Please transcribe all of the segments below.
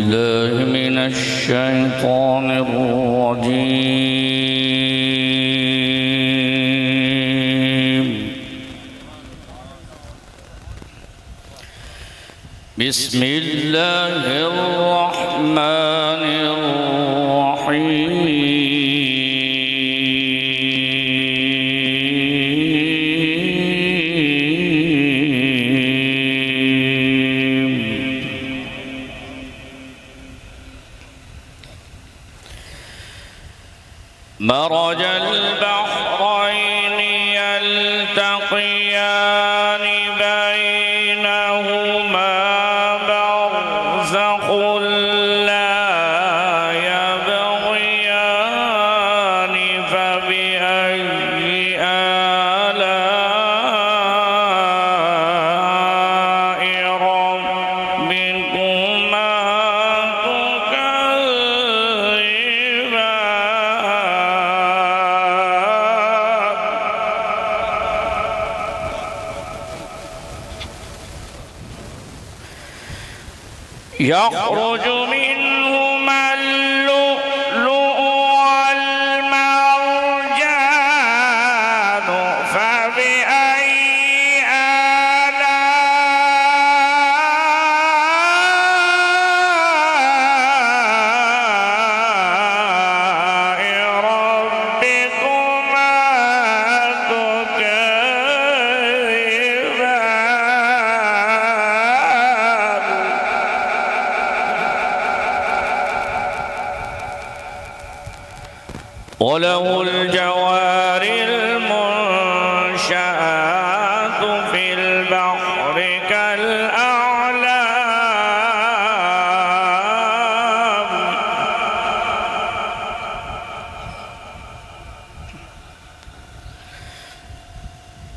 بالله من الشيطان الرجيم. بسم الله الرحمن الرحيم. مرج البحرين يلتقيان بينهما برزخ لا يبغيان فبأي آلاء ربكما يخرج منهما اللؤلؤ والمرجان فبأي آلاء ربكما وله الجوار المنشآت في البحر كالأعلام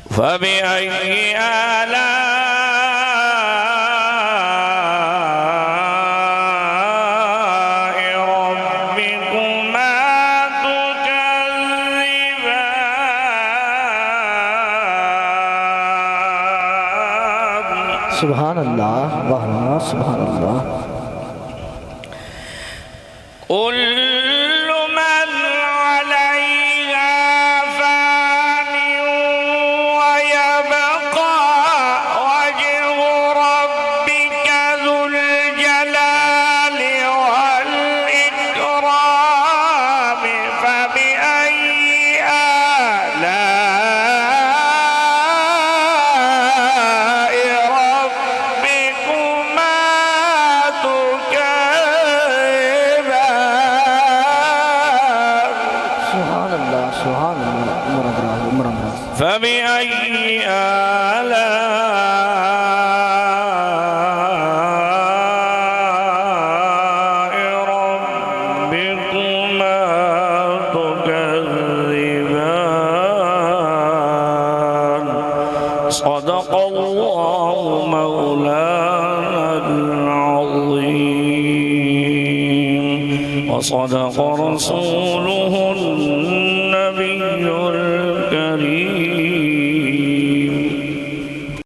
فبأي آلاء سبحان الله والله سبحان الله. كل من عليها فان ويبقى وجه ربك ذو الجلال والإكرام فبأي آلاء ربكما تكذبان. سبحان الله سبحان الله. فبأي آلاء ربكما تكذبان. صدق الله مولانا العظيم وصدق رسوله النبي الكريم.